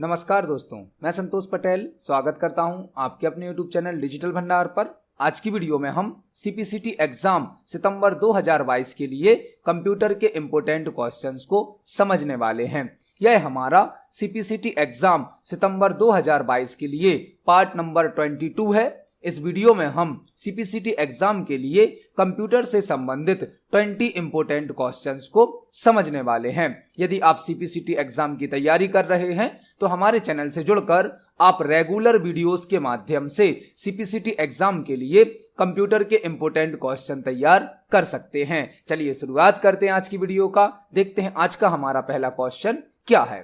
नमस्कार दोस्तों, मैं संतोष पटेल स्वागत करता हूं आपके अपने YouTube चैनल डिजिटल भंडार पर। आज की वीडियो में हम CPCT एग्जाम सितंबर 2022 के लिए कंप्यूटर के इम्पोर्टेंट क्वेश्चंस को समझने वाले हैं। यह हमारा CPCT एग्जाम सितंबर 2022 के लिए पार्ट नंबर 22 है। इस वीडियो में हम CPCT एग्जाम के लिए कंप्यूटर से संबंधित 20 इंपोर्टेंट क्वेश्चंस को समझने वाले हैं। यदि आप CPCT एग्जाम की तैयारी कर रहे हैं तो हमारे चैनल से जुड़कर आप रेगुलर वीडियोस के माध्यम से CPCT एग्जाम के लिए कंप्यूटर के इंपोर्टेंट क्वेश्चन तैयार कर सकते हैं। चलिए शुरुआत करते हैं आज की वीडियो का। देखते हैं आज का हमारा पहला क्वेश्चन क्या है।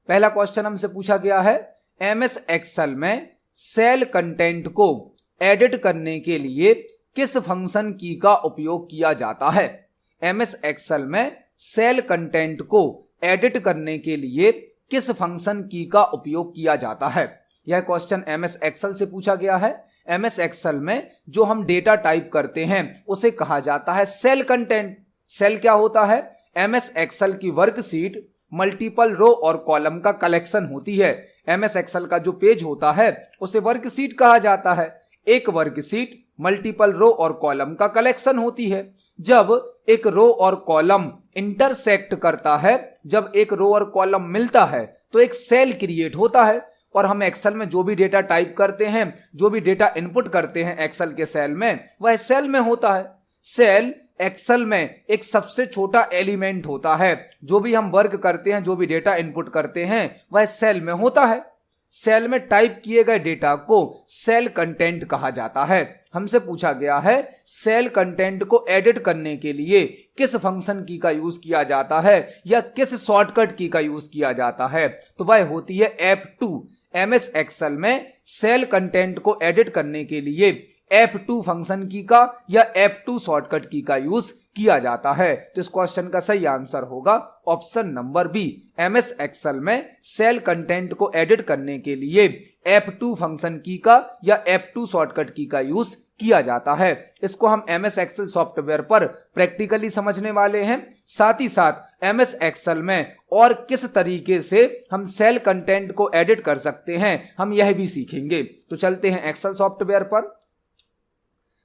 पहला क्वेश्चन हमसे पूछा गया है, MS एक्सेल में सेल कंटेंट को एडिट करने के लिए किस फंक्शन की का उपयोग किया जाता है। MS एक्सेल में सेल कंटेंट को एडिट करने के लिए किस फंक्शन की का उपयोग किया जाता है। यह क्वेश्चन MS एक्सेल से पूछा गया है। MS एक्सेल में जो हम डेटा टाइप करते हैं उसे कहा जाता है सेल कंटेंट। सेल क्या होता है? MS एक्सेल की वर्कशीट मल्टीपल रो और कॉलम का कलेक्शन होती है। MS एक्सेल का जो पेज होता है उसे वर्कशीट कहा जाता है। एक वर्कशीट मल्टीपल रो और कॉलम का कलेक्शन होती है। जब एक रो और कॉलम इंटरसेक्ट करता है, जब एक रो और कॉलम मिलता है तो एक सेल क्रिएट होता है। और हम एक्सेल में जो भी डेटा टाइप करते हैं, जो भी डेटा इनपुट करते हैं एक्सेल के सेल में, वह सेल में होता है। सेल एक्सेल में एक सबसे छोटा एलिमेंट होता है। जो भी हम वर्क करते हैं, जो भी डेटा इनपुट करते हैं, वह सेल में होता है। सेल में टाइप किए गए डेटा को सेल कंटेंट कहा जाता है। हमसे पूछा गया है सेल कंटेंट को एडिट करने के लिए किस फंक्शन की का यूज किया जाता है या किस शॉर्टकट की का यूज किया जाता है, तो वह होती है F2। MS एक्सेल में सेल कंटेंट को एडिट करने के लिए F2 फंक्शन की का या F2 शॉर्टकट की का यूज किया जाता है। तो इस क्वेश्चन का सही आंसर होगा option number B. MS Excel में सेल कंटेंट को एडिट करने के लिए F2 फंक्शन की का या F2 शॉर्टकट की का यूज किया जाता है। इसको हम MS एक्सेल सॉफ्टवेयर पर प्रैक्टिकली समझने वाले हैं। साथ ही साथ MS एक्सेल में और किस तरीके से हम सेल कंटेंट को एडिट कर सकते हैं, हम यह भी सीखेंगे। तो चलते हैं एक्सेल सॉफ्टवेयर पर।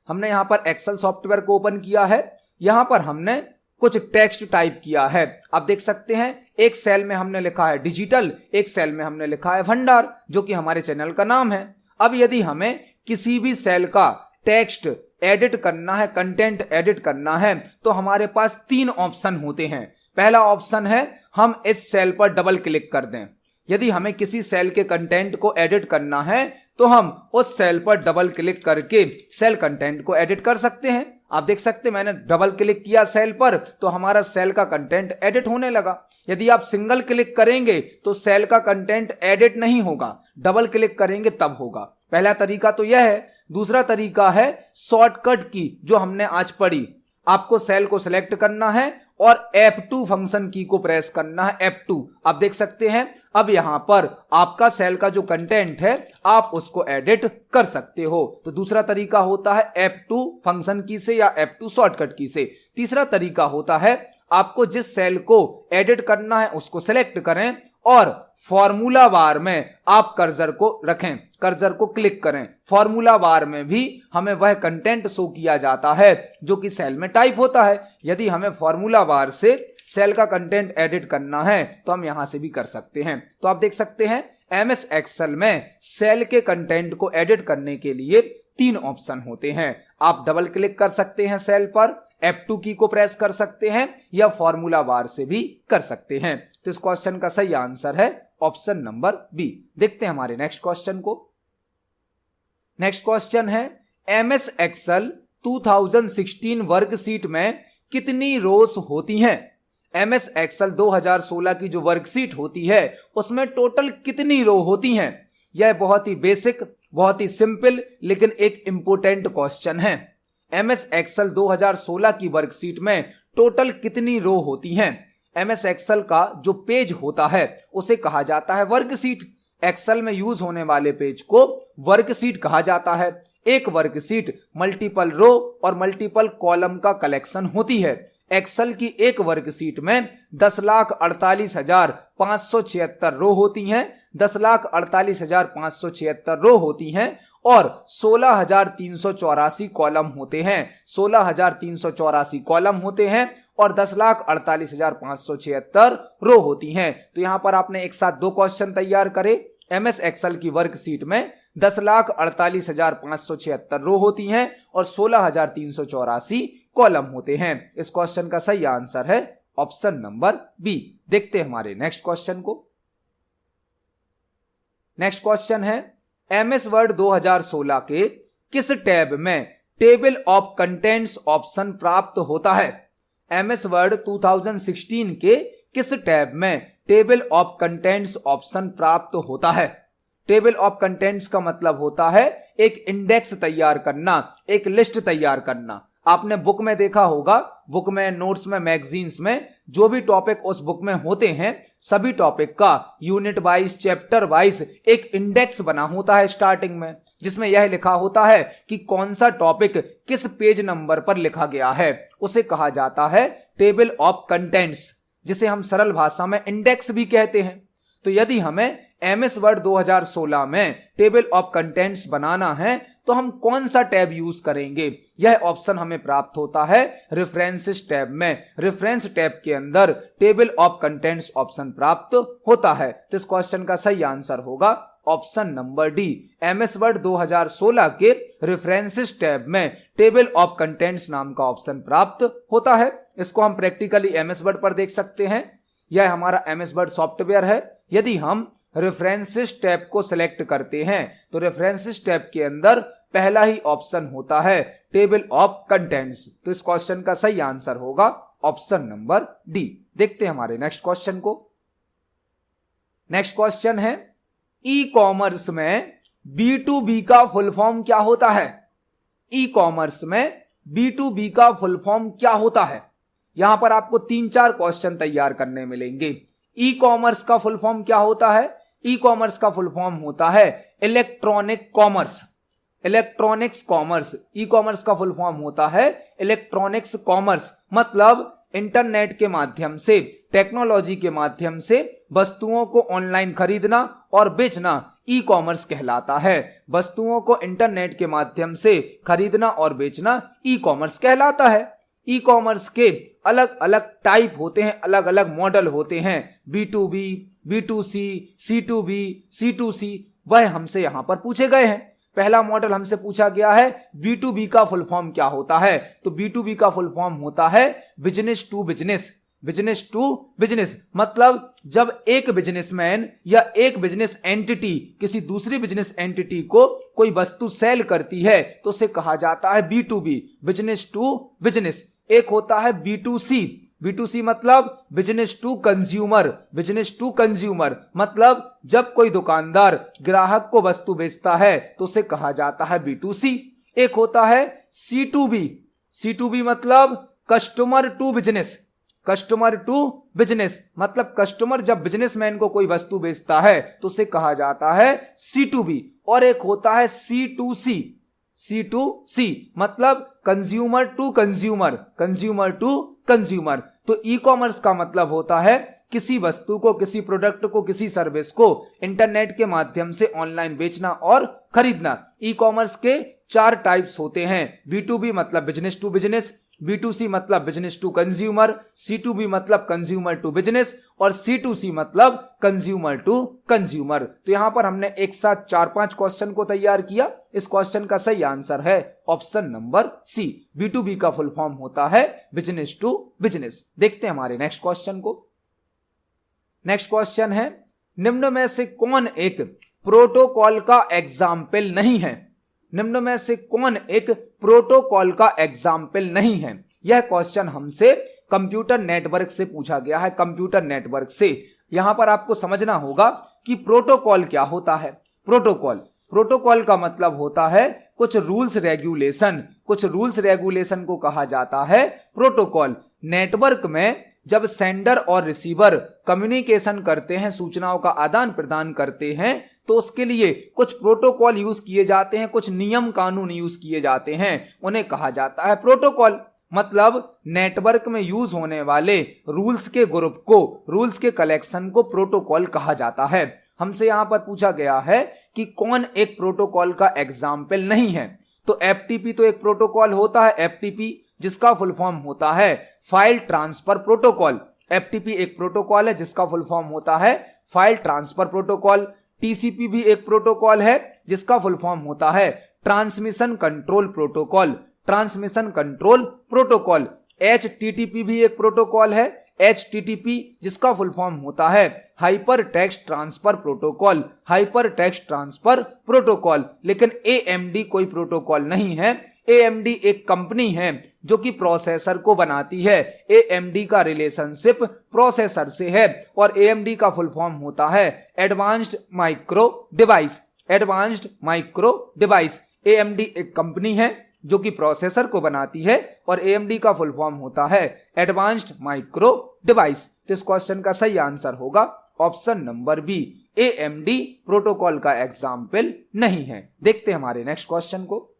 हमने यहां पर एक्सेल सॉफ्टवेयर को ओपन किया है। यहां पर हमने कुछ टेक्स्ट टाइप किया है। आप देख सकते हैं एक सेल में हमने लिखा है डिजिटल, एक सेल में हमने लिखा है भंडार, जो कि हमारे चैनल का नाम है। अब यदि हमें किसी भी सेल का टेक्स्ट एडिट करना है, कंटेंट एडिट करना है, तो हमारे पास 3 ऑप्शन होते हैं। पहला ऑप्शन है हम इस सेल पर डबल क्लिक कर दें। यदि हमें किसी सेल के कंटेंट को एडिट करना है तो हम उस सेल पर डबल क्लिक करके सेल कंटेंट को एडिट कर सकते हैं। आप देख सकते हैं मैंने डबल क्लिक किया सेल पर तो हमारा सेल का कंटेंट एडिट होने लगा। यदि आप सिंगल क्लिक करेंगे तो सेल का कंटेंट एडिट नहीं होगा, डबल क्लिक करेंगे तब होगा। पहला तरीका तो यह है। दूसरा तरीका है शॉर्टकट की, जो हमने आज पढ़ी। आपको सेल को सिलेक्ट करना है और F2 फंक्शन की को प्रेस करना है, F2। आप देख सकते हैं अब यहां पर आपका सेल का जो कंटेंट है आप उसको एडिट कर सकते हो। तो दूसरा तरीका होता है F2 फंक्शन की से या F2 शॉर्टकट की से। तीसरा तरीका होता है आपको जिस सेल को एडिट करना है उसको सिलेक्ट करें और फॉर्मूला बार में आप कर्सर को रखें, कर्सर को क्लिक करें। फॉर्मूला बार में भी हमें वह कंटेंट शो किया जाता है जो कि सेल में टाइप होता है। यदि हमें फॉर्मूला बार से सेल का कंटेंट एडिट करना है तो हम यहां से भी कर सकते हैं। तो आप देख सकते हैं MS एक्सेल में सेल के कंटेंट को एडिट करने के लिए 3 ऑप्शन होते हैं। आप डबल क्लिक कर सकते हैं सेल पर, F2 की को प्रेस कर सकते हैं या फॉर्मूला बार से भी कर सकते हैं। तो इस क्वेश्चन का सही आंसर है ऑप्शन नंबर बी। देखते हैं हमारे नेक्स्ट क्वेश्चन को। नेक्स्ट क्वेश्चन है MS एक्सेल 2016 वर्कशीट में कितनी रोज होती हैं। MS एक्सेल 2016 की जो वर्कशीट होती है उसमें टोटल कितनी रो होती हैं। यह बहुत ही बेसिक, बहुत ही सिंपल लेकिन एक इंपोर्टेंट क्वेश्चन है। MS एक्सेल 2016 की वर्कशीट में टोटल कितनी रो होती हैं। MS एक्सेल का जो पेज होता है उसे कहा जाता है वर्कशीट। एक्सेल में यूज होने वाले पेज को वर्कशीट कहा जाता है। एक वर्कशीट मल्टीपल रो और मल्टीपल कॉलम का कलेक्शन होती है। एक्सेल की एक वर्कशीट में 10,48,576 रो होती हैं, 10,48,576 रो होती हैं और 16,384 कॉलम होते हैं, 16,384 कॉलम होते हैं और 10,48,576 रो होती हैं। तो यहां पर आपने एक साथ दो क्वेश्चन तैयार करे। एमएस एक्सेल की वर्कशीट में 10,48,576 रो होती हैं और 16,384 कॉलम होते हैं। इस क्वेश्चन का सही आंसर है ऑप्शन नंबर बी। देखते हैं हमारे नेक्स्ट क्वेश्चन को। नेक्स्ट क्वेश्चन है एमएस वर्ड 2016 के किस टैब में टेबल ऑफ कंटेंट्स ऑप्शन प्राप्त होता है? एमएस वर्ड 2016 के किस टैब में टेबल ऑफ कंटेंट्स ऑप्शन प्राप्त होता है? टेबल ऑफ कंटेंट्स का मतलब होता है एक इंडेक्स तैयार करना, एक लिस्ट तैयार करना। आपने बुक में देखा होगा, बुक में, नोट्स में, मैगजीन्स में जो भी टॉपिक उस बुक में होते हैं, सभी टॉपिक का यूनिट वाइज, चैप्टर वाइज एक इंडेक्स बना होता है स्टार्टिंग में, जिसमें यह लिखा होता है कि कौन सा टॉपिक किस पेज नंबर पर लिखा गया है। उसे कहा जाता है टेबल ऑफ कंटेंट्स, जिसे हम सरल भाषा में इंडेक्स भी कहते हैं। तो यदि हमें एमएस वर्ड 2016 में टेबल ऑफ कंटेंट्स बनाना है तो हम कौन सा टैब यूज करेंगे? यह ऑप्शन हमें प्राप्त होता है रेफरेंसेस टैब में। रेफरेंस टैब के अंदर टेबल ऑफ कंटेंट्स ऑप्शन प्राप्त होता है। तो इस क्वेश्चन का सही आंसर होगा option number D. MS word 2016 के रेफरेंसेस टैब में टेबल ऑफ कंटेंट्स नाम का ऑप्शन प्राप्त होता है। इसको हम प्रैक्टिकली एमएस वर्ड पर देख सकते हैं। यह हमारा एमएस वर्ड सॉफ्टवेयर है। यदि हम रेफरेंसेस टैब को सिलेक्ट करते हैं तो रेफरेंसेस टैब के अंदर पहला ही ऑप्शन होता है टेबल ऑफ कंटेंट्स। तो इस क्वेश्चन का सही आंसर होगा ऑप्शन नंबर डी। देखते हैं हमारे नेक्स्ट क्वेश्चन को। नेक्स्ट क्वेश्चन है ई कॉमर्स में B2B का फुल फॉर्म क्या होता है? ई कॉमर्स में B2B का फुल फॉर्म क्या होता है? यहां पर आपको 3-4 क्वेश्चन तैयार करने मिलेंगे। ई कॉमर्स का फुल फॉर्म क्या होता है? ई कॉमर्स का फुल फॉर्म होता है electronic commerce, electronics commerce. E commerce का फुल फॉर्म होता है इलेक्ट्रॉनिक्स कॉमर्स, मतलब इंटरनेट के माध्यम से, टेक्नोलॉजी के माध्यम से वस्तुओं को ऑनलाइन खरीदना और बेचना ई कॉमर्स कहलाता है। वस्तुओं को इंटरनेट के माध्यम से खरीदना और बेचना ई कॉमर्स कहलाता है। ई कॉमर्स के अलग अलग टाइप होते हैं, अलग अलग मॉडल होते हैं। B2B, B2C, C2B, C2C, वह हमसे यहां पर पूछे गए हैं। पहला मॉडल हमसे पूछा गया है B2B का फुल फॉर्म क्या होता है? तो B2B का फुल फॉर्म होता है business to business. Business to business मतलब जब एक बिजनेसमैन या एक बिजनेस एंटिटी किसी दूसरी बिजनेस एंटिटी को कोई वस्तु सेल करती है तो उसे कहा जाता है B2B, बिजनेस टू बिजनेस। एक होता है B2C, B2C मतलब business to consumer, business to consumer मतलब जब कोई दुकानदार ग्राहक को वस्तु बेचता है तो उसे कहा जाता है B2C। एक होता है C2B, C2B मतलब customer to business, customer to business मतलब कस्टमर जब बिजनेसमैन को कोई वस्तु बेचता है तो उसे कहा जाता है C2B। और एक होता है C2C, C2C मतलब consumer to consumer, consumer to consumer. तो ई कॉमर्स का मतलब होता है किसी वस्तु को, किसी प्रोडक्ट को, किसी सर्विस को इंटरनेट के माध्यम से ऑनलाइन बेचना और खरीदना। ई कॉमर्स के 4 टाइप्स होते हैं। B2B मतलब बिजनेस टू बिजनेस, B2C मतलब बिजनेस टू कंज्यूमर, C2B मतलब कंज्यूमर टू बिजनेस और C2C मतलब कंज्यूमर टू कंज्यूमर। तो यहां पर हमने एक साथ 4-5 क्वेश्चन को तैयार किया। इस क्वेश्चन का सही आंसर है ऑप्शन नंबर सी। B2B का फुल फॉर्म होता है बिजनेस टू बिजनेस। देखते हैं हमारे नेक्स्ट क्वेश्चन को। नेक्स्ट क्वेश्चन है निम्न में से कौन एक प्रोटोकॉल का एग्जाम्पल नहीं है? निम्न में से कौन एक प्रोटोकॉल का एग्जाम्पल नहीं है? यह क्वेश्चन हमसे कंप्यूटर नेटवर्क से पूछा गया है, कंप्यूटर नेटवर्क से। यहां पर आपको समझना होगा कि प्रोटोकॉल क्या होता है। प्रोटोकॉल का मतलब होता है कुछ रूल्स रेगुलेशन, कुछ रूल्स रेगुलेशन को कहा जाता है प्रोटोकॉल। नेटवर्क में जब सेंडर और रिसीवर कम्युनिकेशन करते हैं, सूचनाओं का आदान प्रदान करते हैं, तो उसके लिए कुछ प्रोटोकॉल यूज किए जाते हैं, कुछ नियम कानून यूज किए जाते हैं, उन्हें कहा जाता है प्रोटोकॉल। मतलब नेटवर्क में यूज होने वाले रूल्स के ग्रुप को, रूल्स के कलेक्शन को प्रोटोकॉल कहा जाता है। हमसे यहां पर पूछा गया है कि कौन एक प्रोटोकॉल का एग्जाम्पल नहीं है, तो एफटीपी तो एक प्रोटोकॉल होता है, एफटीपी जिसका फुल फॉर्म होता है फाइल ट्रांसफर प्रोटोकॉल। एफटीपी एक प्रोटोकॉल है जिसका फुल फॉर्म होता है फाइल ट्रांसफर प्रोटोकॉल। टीसीपी भी एक प्रोटोकॉल है जिसका फुल फॉर्म होता है transmission control protocol, transmission control protocol. HTTP भी एक प्रोटोकॉल है, एचटीटीपी जिसका फुल फॉर्म होता है hyper text transfer protocol, hyper text transfer protocol. लेकिन एएमडी कोई प्रोटोकॉल नहीं है। एएमडी एक कंपनी है जो कि प्रोसेसर को बनाती है। एएमडी का रिलेशनशिप प्रोसेसर से है और एएमडी का फुल फॉर्म होता है advanced micro device, advanced micro device. AMD एक कंपनी है जो कि प्रोसेसर को बनाती है और एएमडी का फुल फॉर्म होता है एडवांस्ड माइक्रो डिवाइस। तो इस क्वेश्चन का सही आंसर होगा option number B, AMD protocol का एग्जाम्पल नहीं है। देखते हैं हमारे नेक्स्ट क्वेश्चन को।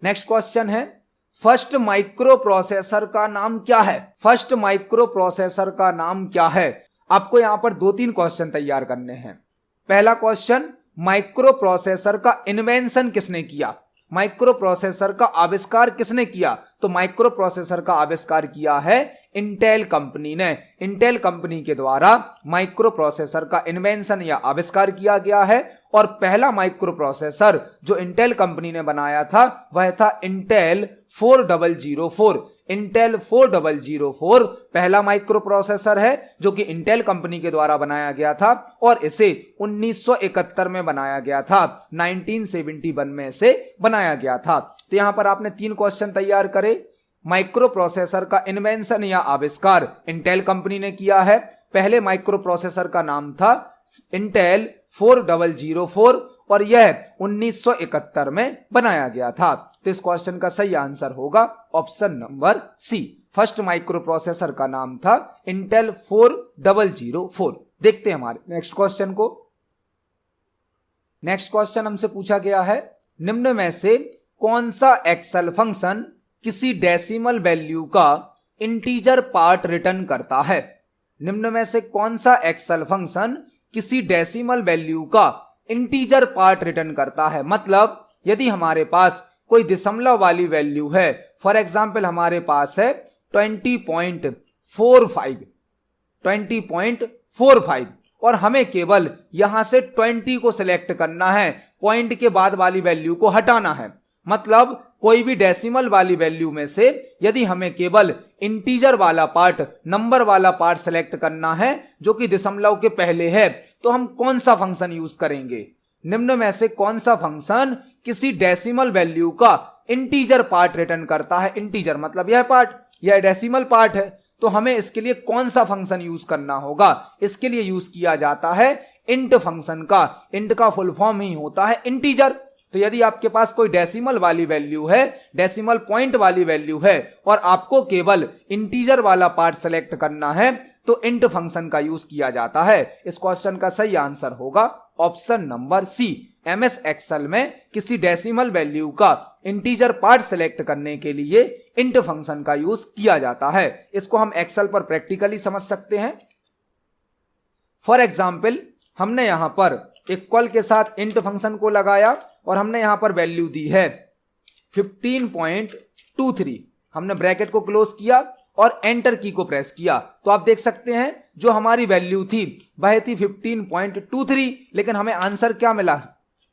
नेक्स्ट क्वेश्चन है फर्स्ट माइक्रो प्रोसेसर का नाम क्या है? फर्स्ट माइक्रो प्रोसेसर का नाम क्या है? आपको यहां पर 2-3 क्वेश्चन तैयार करने हैं। पहला क्वेश्चन, माइक्रो प्रोसेसर का इन्वेंशन किसने किया? माइक्रो प्रोसेसर का आविष्कार किसने किया? तो माइक्रो प्रोसेसर का आविष्कार किया है इंटेल कंपनी ने। इंटेल कंपनी के द्वारा माइक्रो प्रोसेसर का इन्वेंशन या आविष्कार किया गया है और पहला माइक्रो प्रोसेसर जो इंटेल कंपनी ने बनाया था वह था इंटेल 4004। इंटेल 4004 पहला माइक्रो प्रोसेसर है जो कि इंटेल कंपनी के द्वारा बनाया गया था और इसे 1971 में बनाया गया था, 1971 में इसे बनाया गया था। तो यहां पर आपने 3 क्वेश्चन तैयार करे। माइक्रो प्रोसेसर का इन्वेंशन या आविष्कार इंटेल कंपनी ने किया है। पहले माइक्रो प्रोसेसर का नाम था इंटेल 4004 और यह 1971 में बनाया गया था। तो इस क्वेश्चन का सही आंसर होगा option number C, first microprocessor का नाम था इंटेल 4004। देखते हैं हमारे नेक्स्ट क्वेश्चन को। नेक्स्ट क्वेश्चन हमसे पूछा गया है निम्न में से कौन सा एक्सेल फंक्शन किसी डेसिमल वैल्यू का इंटीजर पार्ट रिटर्न करता है? निम्न में से कौन सा एक्सेल फंक्शन किसी डेसिमल वैल्यू का इंटीजर पार्ट रिटर्न करता है? मतलब यदि हमारे पास कोई दशमलव वाली वैल्यू है, फॉर एग्जाम्पल हमारे पास है 20.45 और हमें केवल यहां से 20 को सिलेक्ट करना है, पॉइंट के बाद वाली वैल्यू को हटाना है। मतलब कोई भी डेसिमल वाली वैल्यू में से यदि हमें केवल इंटीजर वाला पार्ट, नंबर वाला पार्ट सिलेक्ट करना है जो कि दशमलव के पहले है, तो हम कौन सा फंक्शन यूज करेंगे? निम्न में से कौन सा फंक्शन किसी डेसिमल वैल्यू का इंटीजर पार्ट रिटर्न करता है? इंटीजर मतलब यह पार्ट, यह डेसिमल पार्ट है, तो हमें इसके लिए कौन सा फंक्शन यूज करना होगा? इसके लिए यूज किया जाता है इंट फंक्शन का। इंट का फुल फॉर्म ही होता है इंटीजर। तो यदि आपके पास कोई डेसिमल वाली वैल्यू है, डेसिमल पॉइंट वाली वैल्यू है और आपको केवल इंटीजर वाला पार्ट सेलेक्ट करना है तो इंट फंक्शन का यूज किया जाता है। इस क्वेश्चन का सही आंसर होगा option number C, MS Excel में किसी डेसिमल वैल्यू का इंटीजर पार्ट सेलेक्ट करने के लिए इंट फंक्शन का यूज किया जाता है। इसको हम एक्सेल पर प्रैक्टिकली समझ सकते हैं। फॉर एग्जाम्पल हमने यहां पर इक्वल के साथ इंट फंक्शन को लगाया और हमने यहां पर वैल्यू दी है 15.23। हमने ब्रैकेट को क्लोज किया और एंटर की को प्रेस किया तो आप देख सकते हैं जो हमारी वैल्यू थी वह थी 15.23, लेकिन हमें आंसर क्या मिला?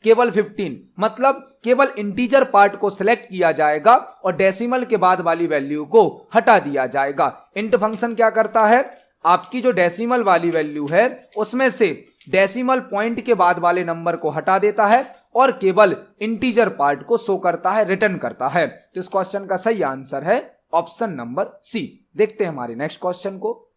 केवल 15। मतलब केवल इंटीजर पार्ट को सिलेक्ट किया जाएगा और डेसिमल के बाद वाली वैल्यू को हटा दिया जाएगा। इंट फंक्शन क्या करता है? आपकी जो डेसिमल वाली वैल्यू है उसमें से डेसिमल पॉइंट के बाद वाले नंबर को हटा देता है और केवल इंटीजर पार्ट को शो करता है, रिटर्न करता है। तो इस क्वेश्चन का सही आंसर है ऑप्शन नंबर सी। देखते हैं हमारे नेक्स्ट क्वेश्चन को।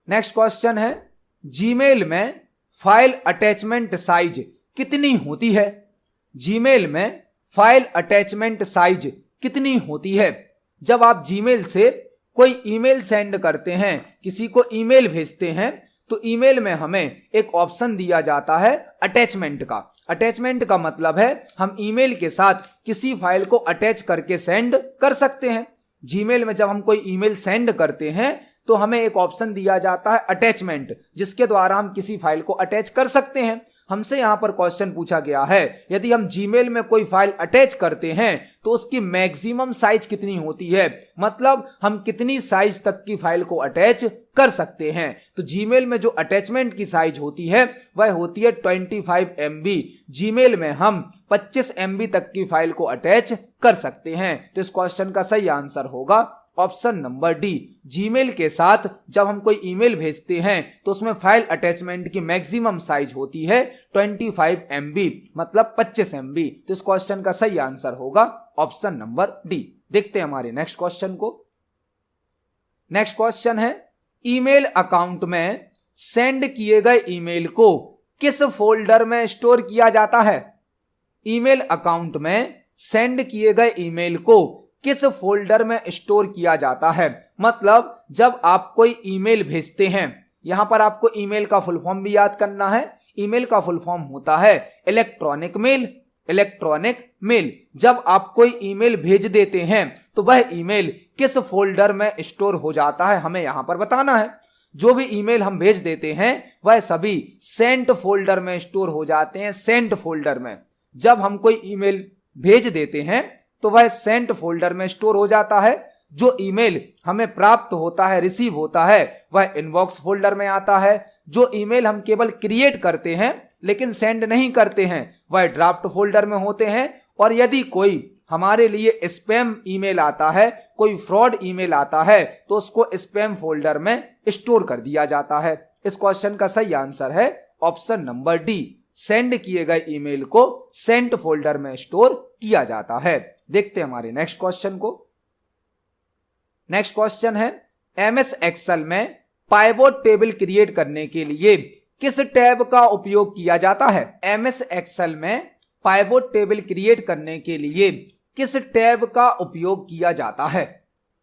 नेक्स्ट क्वेश्चन है जीमेल में फाइल अटैचमेंट साइज कितनी होती है? जीमेल में फाइल अटैचमेंट साइज कितनी होती है? जब आप जीमेल से कोई ईमेल सेंड करते हैं, किसी को ईमेल भेजते हैं, तो ईमेल में हमें एक ऑप्शन दिया जाता है अटैचमेंट का। अटैचमेंट का मतलब है हम ईमेल के साथ किसी फाइल को अटैच करके सेंड कर सकते हैं। जीमेल में जब हम कोई ईमेल सेंड करते हैं तो हमें एक ऑप्शन दिया जाता है अटैचमेंट, जिसके द्वारा हम किसी फाइल को अटैच कर सकते हैं। हमसे यहां पर क्वेश्चन पूछा गया है, यदि हम जीमेल में कोई फाइल अटैच करते हैं तो उसकी मैक्सिमम साइज कितनी होती है, मतलब हम कितनी साइज तक की फाइल को अटैच कर सकते हैं। तो जीमेल में जो अटैचमेंट की साइज होती है वह होती है 25 MB। जीमेल में हम 25 MB तक की फाइल को अटैच कर सकते हैं। तो इस क्वेश्चन का सही आंसर होगा ऑप्शन नंबर डी। जीमेल के साथ जब हम कोई ईमेल भेजते हैं तो उसमें फाइल अटैचमेंट की मैक्सिमम साइज होती है 25 MB, मतलब 25 MB। तो इस क्वेश्चन का सही आंसर होगा ऑप्शन नंबर डी। देखते हैं हमारे नेक्स्ट क्वेश्चन को। नेक्स्ट क्वेश्चन है, ईमेल अकाउंट में सेंड किए गए ईमेल को किस फोल्डर में स्टोर किया जाता है? ईमेल अकाउंट में सेंड किए गए ईमेल को किस फोल्डर में स्टोर किया जाता है, मतलब जब आप कोई ईमेल भेजते हैं, यहां पर आपको ईमेल का फुल फॉर्म भी याद करना है। ईमेल का फुल फॉर्म होता है इलेक्ट्रॉनिक मेल। इलेक्ट्रॉनिक मेल, जब आप कोई ईमेल भेज देते हैं तो वह ईमेल किस फोल्डर में स्टोर हो जाता है, हमें यहां पर बताना है। जो भी ईमेल हम भेज देते हैं वह सभी सेंट फोल्डर में स्टोर हो जाते हैं। सेंट फोल्डर में जब हम कोई ईमेल भेज देते हैं तो वह सेंट फोल्डर में स्टोर हो जाता है। जो ईमेल हमें प्राप्त होता है, रिसीव होता है, वह इनबॉक्स फोल्डर में आता है। जो ईमेल हम केवल क्रिएट करते हैं लेकिन सेंड नहीं करते हैं वह ड्राफ्ट फोल्डर में होते हैं। और यदि कोई हमारे लिए स्पैम ईमेल आता है, कोई फ्रॉड ईमेल आता है, तो उसको स्पैम फोल्डर में स्टोर कर दिया जाता है। इस क्वेश्चन का सही आंसर है ऑप्शन नंबर डी। सेंड किए गए ईमेल को सेंट फोल्डर में स्टोर किया जाता है। देखते हैं हमारे नेक्स्ट क्वेश्चन को। नेक्स्ट क्वेश्चन है, एमएस एक्सेल में पाइवोट टेबल क्रिएट करने के लिए किस टैब का उपयोग किया जाता है? एमएस एक्सेल में पाइवोट टेबल क्रिएट करने के लिए किस टैब का उपयोग किया जाता है?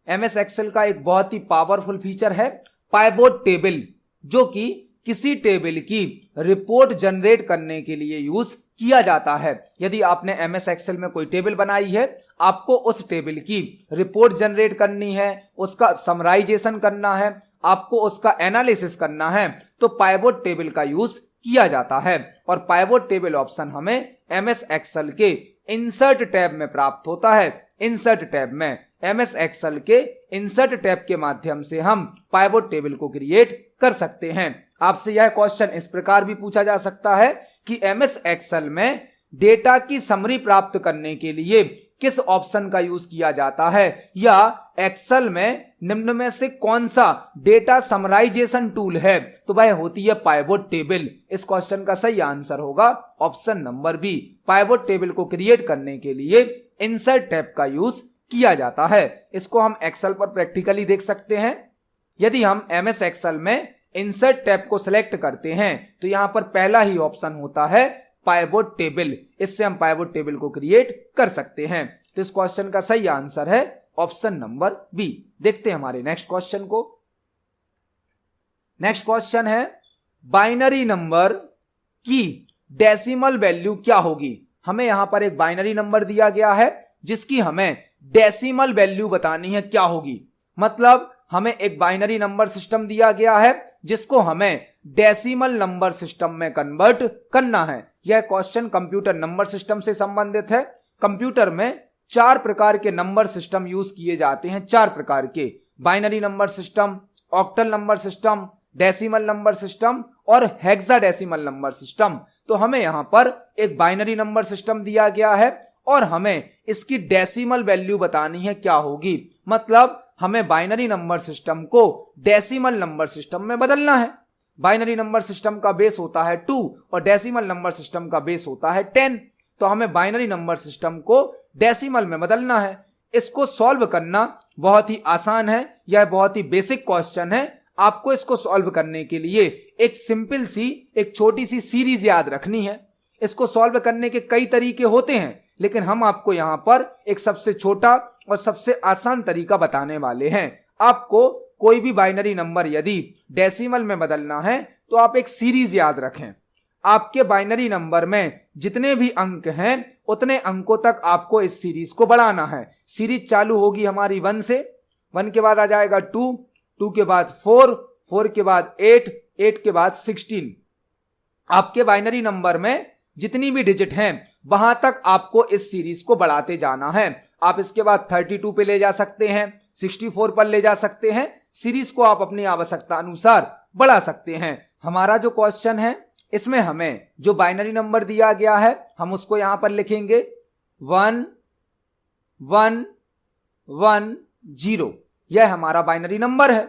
एमएस एक्सेल का एक बहुत ही पावरफुल फीचर है पाइवोट टेबल, जो कि किसी टेबल की रिपोर्ट जनरेट करने के लिए यूज किया जाता है। यदि आपने एमएस एक्सेल में कोई टेबल बनाई है, आपको उस टेबल की रिपोर्ट जनरेट करनी है, उसका समराइजेशन करना है, आपको उसका एनालिसिस करना है, तो पाइवोट टेबल का यूज किया जाता है। और पाइवोट टेबल ऑप्शन हमें एमएस एक्सेल के इंसर्ट टैब में प्राप्त होता है। इंसर्ट टैब में एमएस एक्सेल के इंसर्ट टैब के माध्यम से हम पाइवोट टेबल को क्रिएट कर सकते हैं। आपसे यह क्वेश्चन इस प्रकार भी पूछा जा सकता है कि एमएस एक्सेल में डेटा की समरी प्राप्त करने के लिए किस ऑप्शन का यूज किया जाता है, या एक्सेल में निम्न में से कौन सा डेटा समराइजेशन टूल है, तो वह होती है पाइवोट टेबल। इस क्वेश्चन का सही आंसर होगा option number B. Pivot table को क्रिएट करने के लिए इंसर्ट टैब का यूज किया जाता है। इसको हम एक्सेल पर प्रैक्टिकली देख सकते हैं। यदि हम एमएस एक्सेल में इंसर्ट टैब को सिलेक्ट करते हैं तो यहां पर पहला ही ऑप्शन होता है पाइवोट टेबल। इससे हम पाइवोट टेबल को क्रिएट कर सकते हैं। तो इस क्वेश्चन का सही आंसर है ऑप्शन नंबर बी। देखते हैं हमारे नेक्स्ट क्वेश्चन को। नेक्स्ट क्वेश्चन है, बाइनरी नंबर की डेसिमल वैल्यू क्या होगी? हमें यहां पर एक बाइनरी नंबर दिया गया है जिसकी हमें डेसिमल वैल्यू बतानी है, क्या होगी। मतलब हमें एक बाइनरी नंबर सिस्टम दिया गया है जिसको हमें डेसिमल नंबर सिस्टम में कन्वर्ट करना है। यह क्वेश्चन कंप्यूटर नंबर सिस्टम से संबंधित है। कंप्यूटर में 4 प्रकार के नंबर सिस्टम यूज किए जाते हैं। 4 प्रकार के, binary number system, octal number system, decimal number system और हेक्साडेसिमल नंबर सिस्टम। तो हमें यहां पर एक बाइनरी नंबर सिस्टम दिया गया है और हमें इसकी डेसिमल वैल्यू बतानी है, क्या होगी। मतलब हमें बाइनरी नंबर सिस्टम को डेसिमल नंबर सिस्टम में बदलना है। बाइनरी नंबर सिस्टम का बेस होता है 2 और डेसिमल नंबर सिस्टम का बेस होता है 10। तो हमें बाइनरी नंबर सिस्टम को डेसिमल में बदलना है। इसको सॉल्व करना बहुत ही आसान है। यह बहुत ही बेसिक क्वेश्चन है। आपको इसको सॉल्व करने के लिए एक सिंपल सी, एक छोटी सी सीरीज याद रखनी है। इसको सॉल्व करने के कई तरीके होते हैं, लेकिन हम आपको यहां पर एक सबसे छोटा और सबसे आसान तरीका बताने वाले हैं। आपको कोई भी बाइनरी नंबर यदि डेसिमल में बदलना है तो आप एक सीरीज याद रखें। आपके बाइनरी नंबर में जितने भी अंक हैं उतने अंकों तक आपको इस सीरीज को बढ़ाना है। सीरीज चालू होगी हमारी 1 से, 1 के बाद आ जाएगा 2, 2 के बाद 4, 4 के बाद 8, 8 के बाद 16। आपके बाइनरी नंबर में जितनी भी डिजिट हैं वहां तक आपको इस सीरीज को बढ़ाते जाना है। आप इसके बाद 32 पे ले जा सकते हैं, 64 पर ले जा सकते हैं। सीरीज को आप अपनी आवश्यकता अनुसार बढ़ा सकते हैं। हमारा जो क्वेश्चन है इसमें हमें जो बाइनरी नंबर दिया गया है हम उसको यहां पर लिखेंगे 1 1 1 0। यह हमारा बाइनरी नंबर है।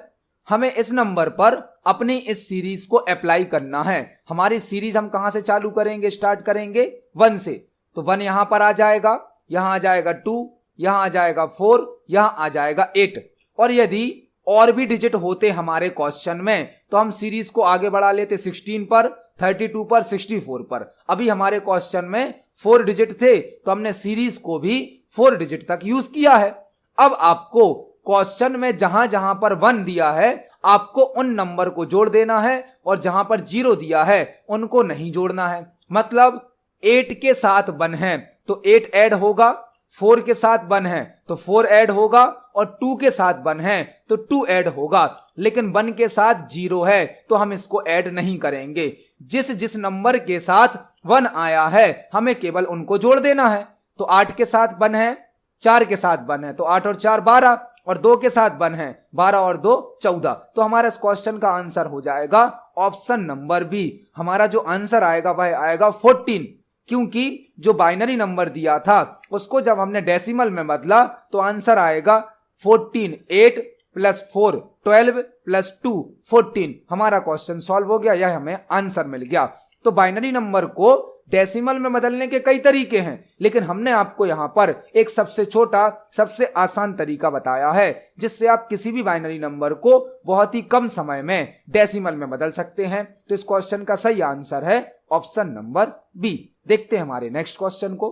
हमें इस नंबर पर अपनी इस सीरीज को अप्लाई करना है। हमारी सीरीज हम कहां से चालू करेंगे, स्टार्ट करेंगे 1 से। तो 1 यहां पर आ जाएगा, यहां आ जाएगा 2, यहां आ जाएगा 4, यहां आ जाएगा 8। और यदि और भी डिजिट होते हमारे क्वेश्चन में तो हम सीरीज को आगे बढ़ा लेते 16 पर, 32 पर, 64 पर। अभी हमारे क्वेश्चन में 4 डिजिट थे तो हमने सीरीज को भी 4 डिजिट तक यूज किया है। अब आपको क्वेश्चन में जहां जहां पर 1 दिया है आपको उन नंबर को जोड़ देना है और जहां पर 0 दिया है उनको नहीं जोड़ना है। मतलब 8 के साथ 1 है तो 8 ऐड होगा, 4 के साथ 1 है तो 4 ऐड होगा और 2 के साथ 1 है तो 2 ऐड होगा। लेकिन 1 के साथ 0 है तो हम इसको ऐड नहीं करेंगे। जिस जिस नंबर के साथ 1 आया है हमें केवल उनको जोड़ देना है। तो 8 के साथ 1 है, 4 के साथ 1 है तो 8 और 4 12, और 2 के साथ 1 है, 12 और 2 14। तो हमारा इस क्वेश्चन का आंसर हो जाएगा ऑप्शन नंबर बी। हमारा जो आंसर आएगा वह आएगा 14, क्योंकि जो बाइनरी नंबर दिया था उसको जब हमने डेसिमल में बदला तो आंसर आएगा 14। 8 + 4 12 + 2 14। हमारा क्वेश्चन सॉल्व हो गया, यह हमें आंसर मिल गया। तो बाइनरी नंबर को डेसिमल में बदलने के कई तरीके हैं, लेकिन हमने आपको यहां पर एक सबसे छोटा, सबसे आसान तरीका बताया है जिससे आप किसी भी बाइनरी नंबर को बहुत ही कम समय में डेसिमल में बदल सकते हैं। तो इस क्वेश्चन का सही आंसर है ऑप्शन नंबर बी। देखते हैं हमारे नेक्स्ट क्वेश्चन को।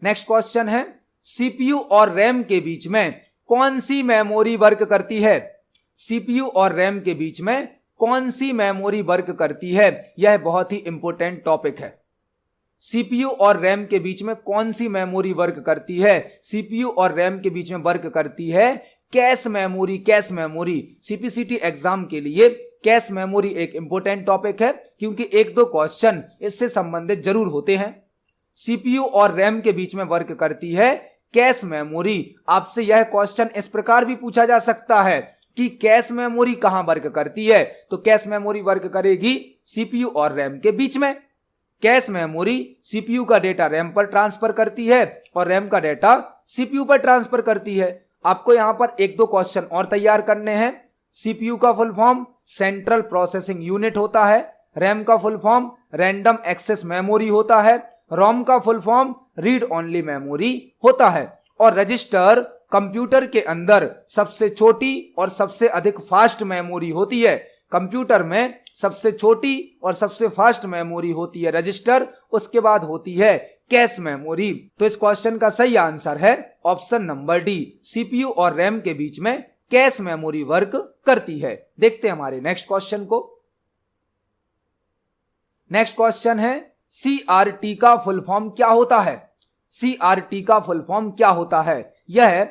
नेक्स्ट क्वेश्चन है सीपीयू और रैम के बीच में कौन सी मेमोरी वर्क करती है? सीपीयू और रैम के बीच में कौन सी मेमोरी वर्क करती है? यह बहुत ही इंपॉर्टेंट टॉपिक है। सीपीयू और रैम के बीच में कौन सी मेमोरी वर्क करती है? सीपीयू और रैम के बीच में वर्क करती है cache memory. Cache memory CPCT exam के लिए कैश मेमोरी एक इंपॉर्टेंट टॉपिक है, क्योंकि 1-2 क्वेश्चन इससे संबंधित जरूर होते हैं। सीपीयू और रैम के बीच में वर्क करती है कैश मेमोरी। आपसे यह क्वेश्चन इस प्रकार भी पूछा जा सकता है कि कैश मेमोरी कहां वर्क करती है? तो कैश मेमोरी वर्क करेगी सीपीयू और रैम के बीच में। कैश मेमोरी सीपीयू का डेटा रैम पर ट्रांसफर करती है और रैम का डेटा सीपीयू पर ट्रांसफर करती है। आपको यहां पर 1-2 क्वेश्चन और तैयार करने हैं। सीपीयू का full form central processing unit होता है, रैम का full form random access memory होता है, रोम का full form read only memory होता है। और रजिस्टर कंप्यूटर के अंदर सबसे छोटी और सबसे अधिक फास्ट मेमोरी होती है। कंप्यूटर में सबसे छोटी और सबसे फास्ट मेमोरी होती है रजिस्टर, उसके बाद होती है कैश मेमोरी। तो इस क्वेश्चन का सही आंसर है ऑप्शन नंबर डी। सीपीयू और रैम के बीच में कैश मेमोरी वर्क करती है। देखते हैं हमारे नेक्स्ट क्वेश्चन को। नेक्स्ट क्वेश्चन है सीआरटी का फुल फॉर्म क्या होता है? सीआरटी का फुल फॉर्म क्या होता है? यह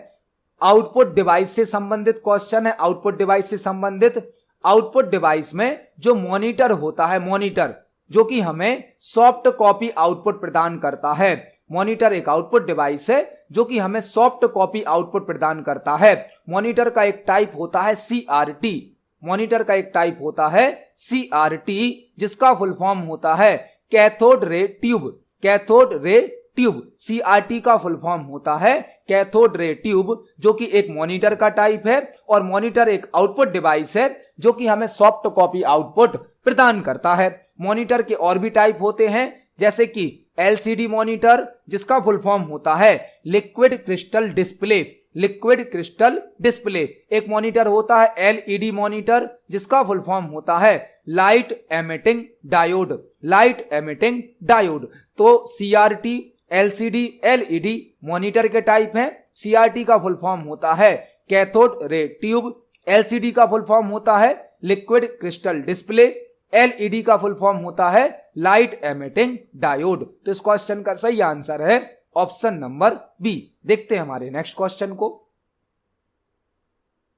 आउटपुट डिवाइस से संबंधित क्वेश्चन है। आउटपुट डिवाइस से संबंधित। आउटपुट डिवाइस में जो मॉनिटर होता है, मॉनिटर जो कि हमें सॉफ्ट कॉपी आउटपुट प्रदान करता है। मॉनिटर एक आउटपुट डिवाइस है जो कि हमें सॉफ्ट कॉपी आउटपुट प्रदान करता है। मॉनिटर का एक टाइप होता है सीआरटी। मॉनिटर का एक टाइप होता है सीआरटी, जिसका फुल फॉर्म होता है cathode ray tube. Cathode ray tube CRT का फुल फॉर्म होता है कैथोड रे ट्यूब, जो कि एक मॉनिटर का टाइप है। और मॉनिटर एक आउटपुट डिवाइस है जो कि हमें सॉफ्ट कॉपी आउटपुट प्रदान करता है। मॉनिटर के और भी टाइप होते हैं, जैसे कि एलसीडी मॉनिटर, जिसका फुल फॉर्म होता है liquid crystal display. Liquid crystal display. एक मॉनिटर होता है एलईडी मॉनिटर, जिसका फुल फॉर्म होता है light emitting diode. Light emitting diode. तो सीआरटी, एलसीडी, एलईडी मॉनिटर के टाइप हैं। सीआरटी का फुल फॉर्म होता है कैथोड रे ट्यूब, एलसीडी का फुल फॉर्म होता है लिक्विड क्रिस्टल डिस्प्ले, एलईडी का फुल फॉर्म होता है लाइट एमिटिंग डायोड। तो इस क्वेश्चन का सही आंसर है ऑप्शन नंबर बी। देखते हैं हमारे नेक्स्ट क्वेश्चन को।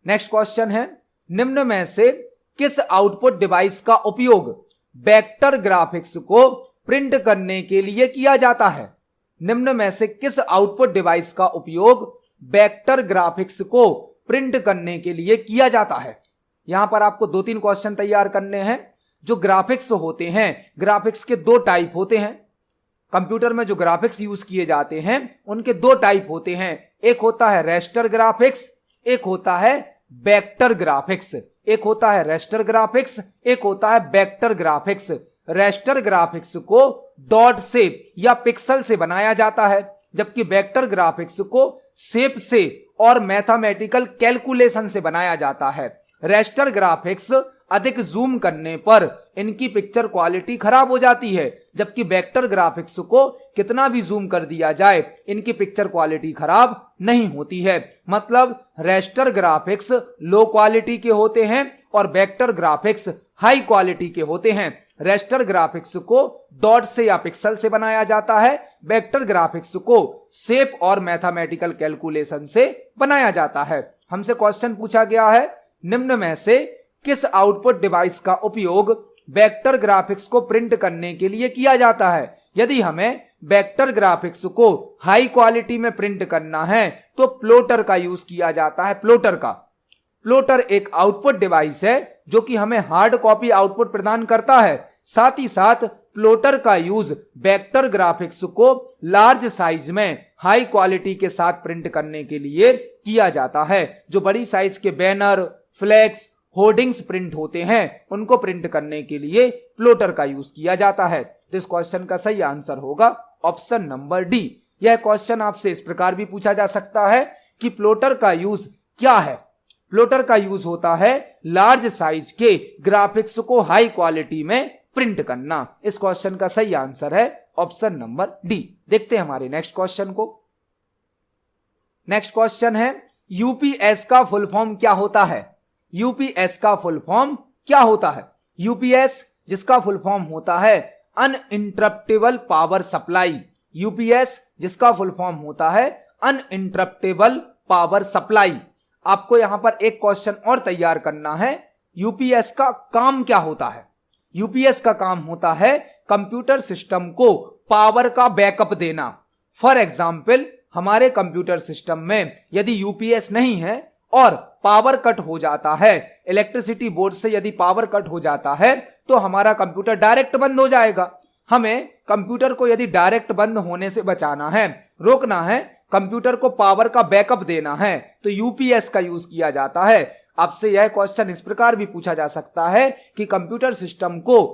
नेक्स्ट क्वेश्चन है, निम्न में से किस आउटपुट डिवाइस का उपयोग वेक्टर ग्राफिक्स को प्रिंट करने के लिए किया जाता है? निम्न में से किस आउटपुट डिवाइस का उपयोग वेक्टर ग्राफिक्स को प्रिंट करने के लिए किया जाता है? यहां पर आपको 2-3 क्वेश्चन तैयार करने हैं। जो ग्राफिक्स होते हैं, ग्राफिक्स के 2 टाइप होते हैं। कंप्यूटर में जो ग्राफिक्स यूज किए जाते हैं उनके 2 टाइप होते हैं। एक होता है रेस्टर ग्राफिक्स, एक होता है वेक्टर ग्राफिक्स। एक होता है रेस्टर ग्राफिक्स, एक होता है वेक्टर ग्राफिक्स। रेस्टर ग्राफिक्स को डॉट से या पिक्सल से बनाया जाता है, जबकि वेक्टर ग्राफिक्स को शेप से और मैथमेटिकल कैलकुलेशन से बनाया जाता है। रेस्टर ग्राफिक्स अधिक जूम करने पर इनकी पिक्चर क्वालिटी खराब हो जाती है, जबकि वेक्टर ग्राफिक्स को कितना भी जूम कर दिया जाए इनकी पिक्चर क्वालिटी खराब नहीं होती है। मतलब रेस्टर ग्राफिक्स लो क्वालिटी के होते हैं और वेक्टर ग्राफिक्स हाई क्वालिटी के होते हैं। रेस्टर ग्राफिक्स को डॉट से या पिक्सल से बनाया जाता है, वेक्टर ग्राफिक्स को शेप और मैथमेटिकल कैलकुलेशन से बनाया जाता है। हमसे क्वेश्चन पूछा गया है, निम्न में से किस आउटपुट डिवाइस का उपयोग वेक्टर ग्राफिक्स को प्रिंट करने के लिए किया जाता है? यदि हमें वेक्टर ग्राफिक्स को हाई क्वालिटी में प्रिंट करना है तो प्लॉटर का यूज किया जाता है। प्लॉटर एक आउटपुट डिवाइस है जो कि हमें हार्ड कॉपी आउटपुट प्रदान करता है। साथ ही साथ प्लॉटर का यूज वेक्टर ग्राफिक्स को लार्ज साइज में हाई क्वालिटी के साथ प्रिंट करने के लिए किया जाता है। जो बड़ी साइज के बैनर, फ्लैक्स, होर्डिंग्स प्रिंट होते हैं उनको प्रिंट करने के लिए प्लॉटर का यूज किया जाता है। तो इस क्वेश्चन का सही आंसर होगा ऑप्शन नंबर डी। यह क्वेश्चन आपसे इस प्रकार भी पूछा जा सकता है कि प्लॉटर का यूज क्या है? प्लॉटर का यूज होता है लार्ज साइज के ग्राफिक्स को हाई क्वालिटी में प्रिंट करना। इस क्वेश्चन का सही आंसर है ऑप्शन नंबर डी। देखते हैं हमारे नेक्स्ट क्वेश्चन को। नेक्स्ट क्वेश्चन है, यूपीएस का फुल फॉर्म क्या होता है? यूपीएस का फुल फॉर्म क्या होता है? यूपीएस जिसका फुल फॉर्म होता है अनइंटरप्टेबल पावर सप्लाई। यूपीएस जिसका फुल फॉर्म होता है अनइंटरप्टेबल पावर सप्लाई। आपको यहां पर एक क्वेश्चन और तैयार करना है, यूपीएस का काम क्या होता है? यूपीएस का काम होता है कंप्यूटर सिस्टम को पावर का बैकअप देना। फॉर एग्जाम्पल, हमारे कंप्यूटर सिस्टम में यदि यूपीएस नहीं है और पावर कट हो जाता है, इलेक्ट्रिसिटी बोर्ड से यदि पावर कट हो जाता है तो हमारा कंप्यूटर डायरेक्ट बंद हो जाएगा। हमें कंप्यूटर को यदि डायरेक्ट बंद होने से बचाना है, रोकना है, कंप्यूटर को पावर का बैकअप देना है, तो यूपीएस का यूज किया जाता है। आपसे यह क्वेश्चन इस प्रकार भी पूछा जा सकता है कि कंप्यूटर सिस्टम को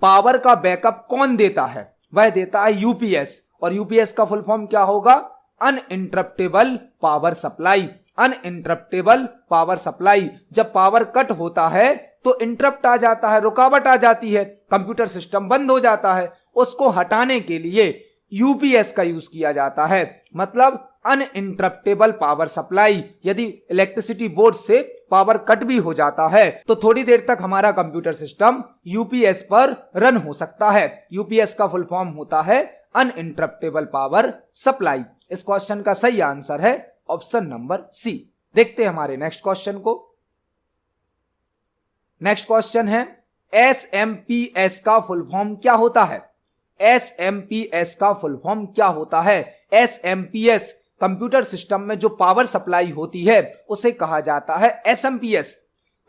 पावर का बैकअप कौन देता है? वह देता है यूपीएस। और यूपीएस का फुल फॉर्म क्या होगा? Uninterruptible power supply. Uninterruptible power supply. जब पावर कट होता है तो इंटरप्ट आ जाता है, रुकावट आ जाती है, कंप्यूटर सिस्टम बंद हो जाता है। उसको हटाने के लिए यूपीएस का यूज किया जाता है। मतलब अनइंटरप्टेबल पावर सप्लाई। यदि इलेक्ट्रिसिटी बोर्ड से पावर कट भी हो जाता है तो थोड़ी देर तक हमारा कंप्यूटर सिस्टम यूपीएस पर रन हो सकता है। यूपीएस का फुल फॉर्म होता है अनइंटरप्टेबल पावर सप्लाई। इस क्वेश्चन का सही आंसर है ऑप्शन नंबर सी। देखते हैं हमारे नेक्स्ट क्वेश्चन को। नेक्स्ट क्वेश्चन है, एसएमपीएस का फुल फॉर्म क्या होता है? एसएमपीएस का फुल फॉर्म क्या होता है? एसएमपीएस कंप्यूटर सिस्टम में जो पावर सप्लाई होती है उसे कहा जाता है एसएमपीएस।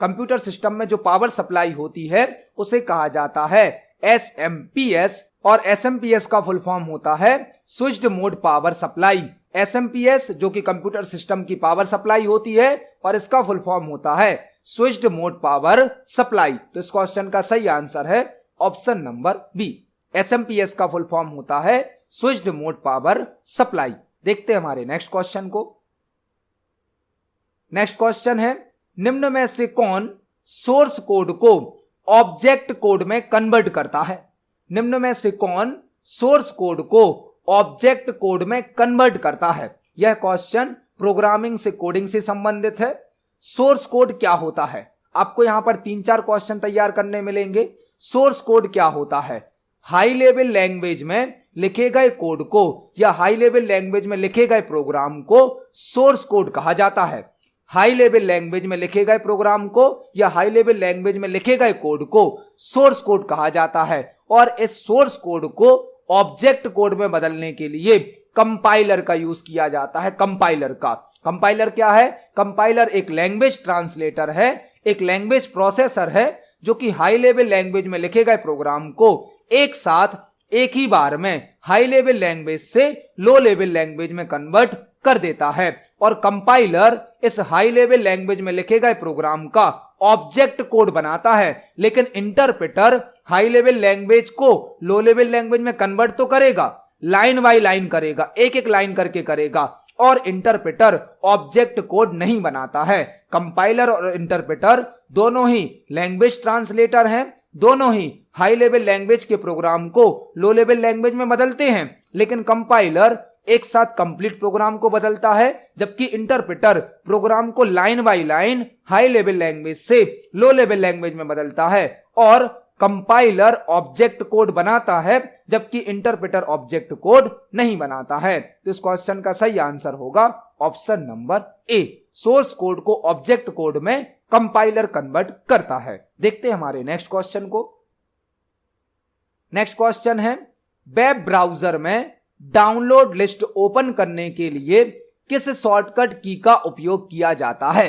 कंप्यूटर सिस्टम में जो पावर सप्लाई होती है उसे कहा जाता है एसएमपीएस। और एसएमपीएस का फुल फॉर्म होता है switched mode power supply. SMPS जो कि कंप्यूटर सिस्टम की पावर सप्लाई होती है और इसका फुल फॉर्म होता है स्विच्ड मोड पावर सप्लाई। तो इस क्वेश्चन का सही आंसर है ऑप्शन नंबर बी। एसएमपीएस का फुल फॉर्म होता है स्विच्ड मोड पावर सप्लाई। देखते हैं हमारे नेक्स्ट क्वेश्चन को। नेक्स्ट क्वेश्चन है, निम्न में से कौन सोर्स कोड को ऑब्जेक्ट कोड में कन्वर्ट करता है? निम्न में से कौन सोर्स कोड को ऑब्जेक्ट कोड में कन्वर्ट करता है? यह क्वेश्चन प्रोग्रामिंग से कोडिंग से संबंधित है। सोर्स कोड क्या होता है, आपको यहां पर 3-4 क्वेश्चन तैयार करने मिलेंगे। सोर्स कोड क्या होता है, हाई लेवल लैंग्वेज में लिखे गए कोड को या हाई लेवल लैंग्वेज में लिखे गए प्रोग्राम को सोर्स कोड कहा जाता है। हाई लेवल लैंग्वेज में लिखे गए प्रोग्राम को या हाई लेवल लैंग्वेज में लिखे गए कोड को सोर्स कोड कहा जाता है। और इस सोर्स कोड को ऑब्जेक्ट कोड में बदलने के लिए कंपाइलर का यूज किया जाता है। कंपाइलर क्या है, कंपाइलर एक लैंग्वेज ट्रांसलेटर है, एक लैंग्वेज प्रोसेसर है जो कि हाई लेवल लैंग्वेज में लिखे गए प्रोग्राम को एक साथ एक ही बार में हाई लेवल लैंग्वेज से लो लेवल लैंग्वेज में कन्वर्ट कर देता है। और कंपाइलर इस हाई लेवल लैंग्वेज में लिखे गए प्रोग्राम का ऑब्जेक्ट कोड बनाता है, लेकिन इंटरप्रेटर हाई लेवल लैंग्वेज को लो लेवल लैंग्वेज में कन्वर्ट तो करेगा, लाइन बाय लाइन करेगा, एक एक लाइन करके करेगा, और इंटरप्रेटर ऑब्जेक्ट कोड नहीं बनाता है। कंपाइलर और इंटरप्रेटर दोनों ही लैंग्वेज ट्रांसलेटर हैं, दोनों ही हाई लेवल लैंग्वेज के प्रोग्राम को लो लेवल लैंग्वेज में बदलते हैं, लेकिन कंपाइलर एक साथ कंप्लीट प्रोग्राम को बदलता है, जबकि इंटरप्रेटर प्रोग्राम को line by line high level language से लो लेवल लैंग्वेज में बदलता है। और कंपाइलर ऑब्जेक्ट कोड बनाता है, जबकि इंटरप्रेटर ऑब्जेक्ट कोड नहीं बनाता है। तो इस क्वेश्चन का सही आंसर होगा option number A. Source code को ऑब्जेक्ट कोड में कंपाइलर कन्वर्ट करता है। देखते हैं हमारे नेक्स्ट क्वेश्चन को। नेक्स्ट क्वेश्चन है, वेब ब्राउजर में डाउनलोड लिस्ट ओपन करने के लिए किस शॉर्टकट की का उपयोग किया जाता है।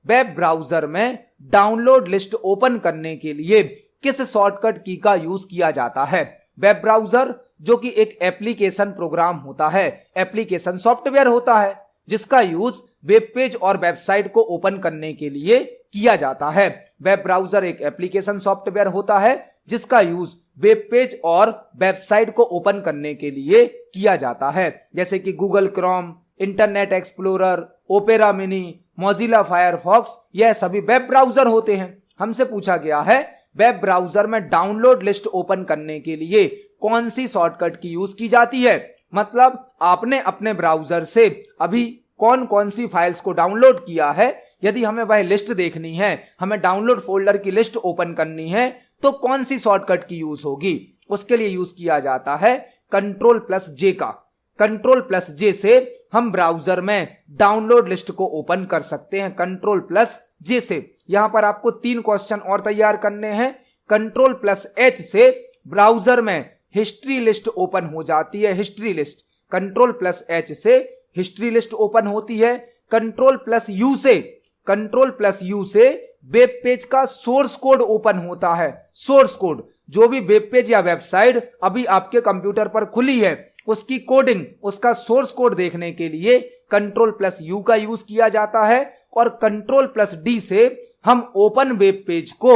वेब ब्राउजर में डाउनलोड लिस्ट ओपन करने के लिए किस शॉर्टकट की का यूज किया जाता है। वेब ब्राउजर जो कि एक एप्लीकेशन प्रोग्राम होता है, एप्लीकेशन सॉफ्टवेयर होता है, जिसका यूज वेब पेज और वेबसाइट को ओपन करने के लिए किया जाता है। वेब ब्राउजर एक एप्लीकेशन सॉफ्टवेयर होता है जिसका यूज वेब पेज और वेबसाइट को ओपन करने के लिए किया जाता है, जैसे कि Google Chrome, internet explorer, opera mini, Mozilla Firefox, यह सभी वेब ब्राउजर होते हैं। हमसे पूछा गया है वेब ब्राउजर में डाउनलोड लिस्ट ओपन करने के लिए कौन सी शॉर्टकट की यूज की जाती है। मतलब आपने अपने ब्राउजर से अभी कौन कौन सी फाइल्स को डाउनलोड किया है, यदि हमें वह लिस्ट देखनी है, हमें डाउनलोड फोल्डर की लिस्ट ओपन करनी है, तो कौन सी शॉर्टकट की यूज होगी। उसके लिए यूज किया जाता है Ctrl+J का। Ctrl+J से हम ब्राउजर में डाउनलोड लिस्ट को ओपन कर सकते हैं, Ctrl+J से। यहां पर आपको 3 क्वेश्चन और तैयार करने हैं। Ctrl+H से ब्राउजर में हिस्ट्री लिस्ट ओपन हो जाती है, हिस्ट्री लिस्ट। Ctrl+H से हिस्ट्री लिस्ट ओपन होती है। Ctrl+U से वेब पेज का सोर्स कोड ओपन होता है। सोर्स कोड, जो भी वेब पेज या वेबसाइट अभी आपके कंप्यूटर पर खुली है, उसकी कोडिंग, उसका सोर्स कोड देखने के लिए Ctrl+U का यूज किया जाता है। और Ctrl+D से हम ओपन वेब पेज को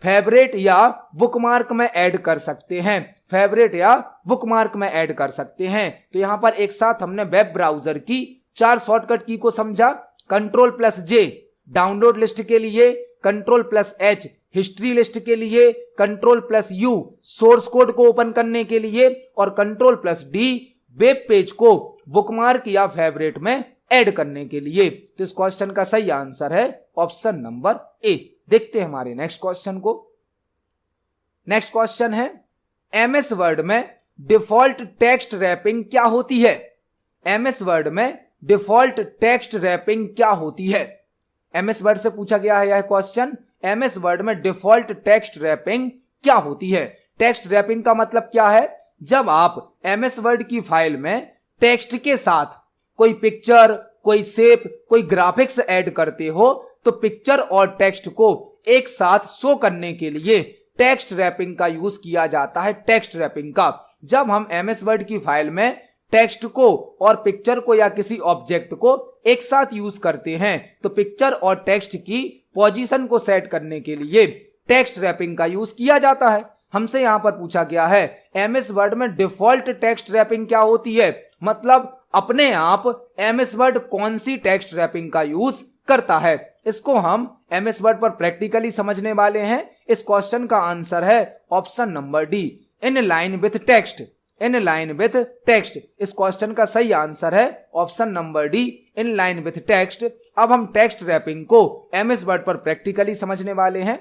फेवरेट या बुकमार्क में ऐड कर सकते हैं, फेवरेट या बुकमार्क में ऐड कर सकते हैं। तो यहां पर एक साथ हमने वेब ब्राउजर की 4 शॉर्टकट की को समझा। Ctrl+J डाउनलोड लिस्ट के लिए, Ctrl+H हिस्ट्री लिस्ट के लिए, Ctrl+U सोर्स कोड को ओपन करने के लिए, और Ctrl+D वेब पेज को बुकमार्क या फेवरेट में ऐड करने के लिए। तो इस क्वेश्चन का सही आंसर है ऑप्शन नंबर ए। देखते हैं हमारे नेक्स्ट क्वेश्चन को। नेक्स्ट क्वेश्चन है, MS वर्ड में डिफॉल्ट टेक्स्ट रैपिंग क्या होती है। MS वर्ड में डिफॉल्ट टेक्स्ट रैपिंग क्या होती है। MS वर्ड से पूछा गया है यह क्वेश्चन। MS वर्ड में डिफॉल्ट टेक्स्ट रैपिंग क्या होती है। टेक्स्ट रैपिंग का मतलब क्या है, जब आप MS वर्ड की फाइल में टेक्स्ट के साथ कोई पिक्चर, कोई शेप, कोई ग्राफिक्स ऐड करते हो, तो पिक्चर और टेक्स्ट को एक साथ शो करने के लिए टेक्स्ट रैपिंग का यूज किया जाता है। टेक्स्ट रैपिंग का, जब हम MS वर्ड की फाइल में टेक्स्ट को और पिक्चर को या किसी ऑब्जेक्ट को एक साथ यूज करते हैं, तो पिक्चर और टेक्स्ट की पोजीशन को सेट करने के लिए टेक्स्ट रैपिंग का यूज किया जाता है। हमसे यहां पर पूछा गया है MS वर्ड में डिफॉल्ट टेक्स्ट रैपिंग क्या होती है, मतलब अपने आप MS वर्ड कौन सी टेक्स्ट रैपिंग का यूज करता है। इसको हम MS वर्ड पर प्रैक्टिकली समझने वाले हैं। इस क्वेश्चन का आंसर है option number D, in line with text. In line with text. इस क्वेश्चन का सही आंसर है option number D, in line with text. अब हम टेक्स्ट रैपिंग को एमएस वर्ड पर प्रैक्टिकली समझने वाले हैं।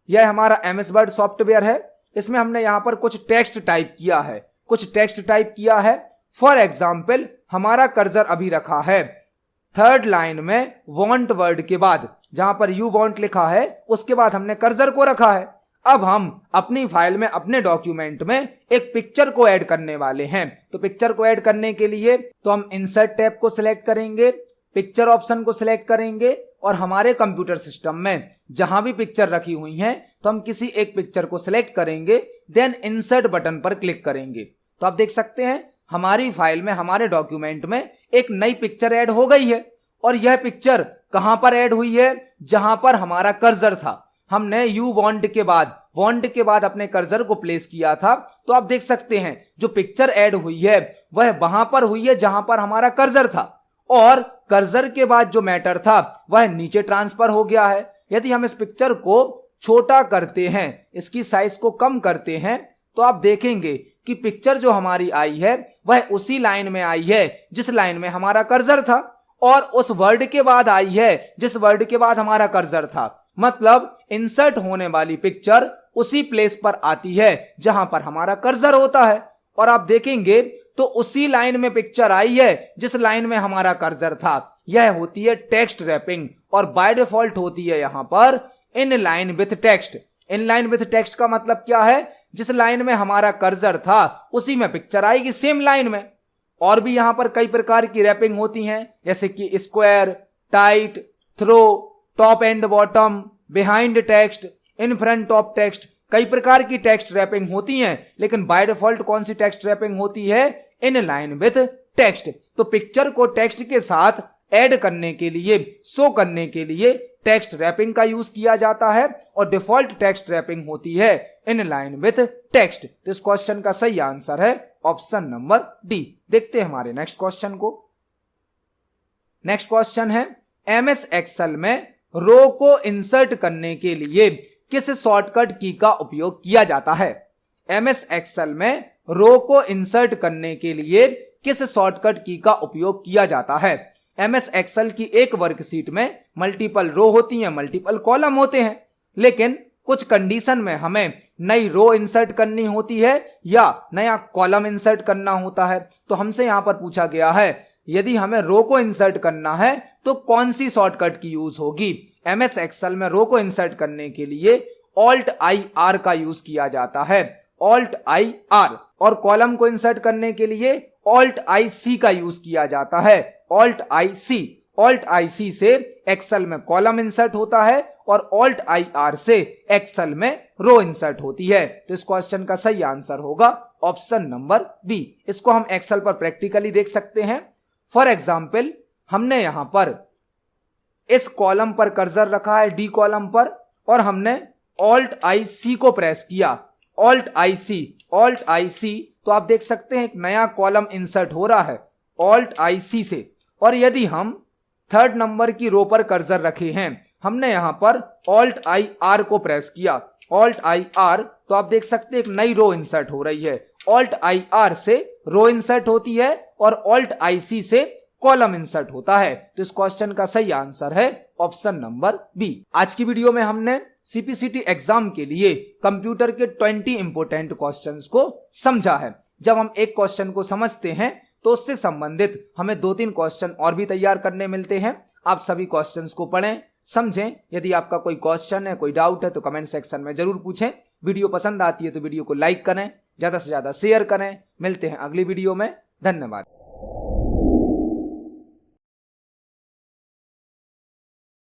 यह हमारा एमएस वर्ड सॉफ्टवेयर है। इसमें हमने यहां पर कुछ टेक्स्ट टाइप किया है। फॉर एग्जाम्पल हमारा कर्सर अभी रखा है थर्ड लाइन में वांट वर्ड के बाद, जहां पर यू वांट लिखा है उसके बाद हमने कर्सर को रखा है। अब हम अपनी फाइल में, अपने डॉक्यूमेंट में एक पिक्चर को ऐड करने वाले हैं। तो पिक्चर को ऐड करने के लिए तो हम इंसर्ट टैब को सिलेक्ट करेंगे, पिक्चर ऑप्शन को सिलेक्ट करेंगे और हमारे कंप्यूटर सिस्टम में जहां भी पिक्चर रखी हुई हैं तो हम किसी एक पिक्चर को सिलेक्ट करेंगे, देन इंसर्ट बटन पर क्लिक करेंगे। तो आप देख सकते हैं हमारी फाइल में, हमारे डॉक्यूमेंट में एक नई पिक्चर ऐड हो गई है। और यह पिक्चर कहां पर ऐड हुई है? जहां पर हमारा कर्सर था। हमने यू वांट के बाद अपने कर्सर को प्लेस किया था। तो आप देख सकते हैं जो पिक्चर ऐड हुई है वह वहां पर हुई है जहां पर हमारा कर्सर था, और कर्सर के बाद जो मैटर था वह नीचे ट्रांसफर हो गया है। यदि हम इस पिक्चर को छोटा करते हैं, इसकी साइज को कम करते हैं, तो आप देखेंगे कि पिक्चर जो हमारी आई है वह उसी लाइन में आई है जिस लाइन में हमारा कर्सर था, और उस वर्ड के बाद आई है जिस वर्ड के बाद हमारा कर्सर था। मतलब इंसर्ट होने वाली पिक्चर उसी प्लेस पर आती है जहां पर हमारा कर्सर होता है। और आप देखेंगे तो उसी लाइन में पिक्चर आई है जिस लाइन में हमारा कर्सर था। यह होती है टेक्स्ट रैपिंग, और बाय डिफॉल्ट होती है यहां पर in line with text. In line with text का मतलब क्या है? जिस लाइन में हमारा कर्सर था उसी में पिक्चर आएगी, सेम लाइन में। और भी यहां पर कई प्रकार की रैपिंग होती हैं, जैसे कि square, tight, through, top and bottom, behind text, in front of text. कई प्रकार की टेक्स्ट रैपिंग होती हैं, लेकिन बाय डिफॉल्ट कौन सी टेक्स्ट रैपिंग होती है? In line with text. तो पिक्चर को टेक्स्ट के साथ ऐड करने के लिए, शो करने के लिए टेक्स्ट रैपिंग का यूज किया जाता है, और डिफॉल्ट टेक्स्ट रैपिंग होती है इन लाइन विथ टेक्स्ट। तो इस क्वेश्चन का सही आंसर है ऑप्शन नंबर डी। देखते हैं हमारे नेक्स्ट क्वेश्चन को। नेक्स्ट क्वेश्चन है एमएस एक्सेल में रो को इंसर्ट करने के लिए किस शॉर्टकट की का उपयोग किया जाता है? एमएस एक्सेल में रो को इंसर्ट करने के लिए किस शॉर्टकट की का उपयोग किया जाता है? एमएस एक्सेल की एक वर्कशीट में मल्टीपल रो होती हैं, मल्टीपल कॉलम होते हैं, लेकिन कुछ कंडीशन में हमें नई रो इंसर्ट करनी होती है या नया कॉलम इंसर्ट करना होता है। तो हमसे यहां पर पूछा गया है यदि हमें रो को इंसर्ट करना है तो कौन सी शॉर्टकट की यूज होगी? एमएस एक्सेल में रो को इंसर्ट करने के लिए ऑल्ट आई आर का यूज किया जाता है, ऑल्ट आई आर। और कॉलम को इंसर्ट करने के लिए ऑल्ट आई सी का यूज किया जाता है, ऑल्ट आई सी। ऑल्ट आई सी से एक्सेल में कॉलम इंसर्ट होता है और ऑल्ट आई आर से एक्सेल में रो इंसर्ट होती है। तो इस क्वेश्चन का सही आंसर होगा ऑप्शन नंबर बी। इसको हम एक्सेल पर प्रैक्टिकली देख सकते हैं। फॉर एग्जाम्पल हमने यहां पर इस कॉलम पर कर्सर रखा है, डी कॉलम पर, और हमने ऑल्ट आई सी को प्रेस किया, ऑल्ट आई सी, ऑल्ट आई सी। तो आप देख सकते हैं एक नया कॉलम इंसर्ट हो रहा है ऑल्ट आई सी से। और यदि हम थर्ड नंबर की रो पर कर्सर रखे हैं, हमने यहां पर ऑल्ट आई आर को प्रेस किया, ऑल्ट आई आर, तो आप देख सकते हैं एक नई रो इंसर्ट हो रही है। ऑल्ट आई आर से रो इंसर्ट होती है और ऑल्ट आई सी से कॉलम इंसर्ट होता है। तो इस क्वेश्चन का सही आंसर है ऑप्शन नंबर बी। आज की वीडियो में हमने सीपीसीटी एग्जाम के लिए कंप्यूटर के 20 इंपोर्टेंट क्वेश्चंस को समझा है। जब हम एक क्वेश्चन को समझते हैं तो उससे संबंधित हमें 2-3 क्वेश्चन और भी तैयार करने मिलते हैं। आप सभी क्वेश्चंस को पढ़ें, समझें। यदि आपका कोई क्वेश्चन है, कोई डाउट है तो कमेंट सेक्शन में जरूर पूछें। वीडियो पसंद आती है तो वीडियो को लाइक करें, ज्यादा से ज्यादा शेयर करें। मिलते हैं अगली वीडियो में। धन्यवाद।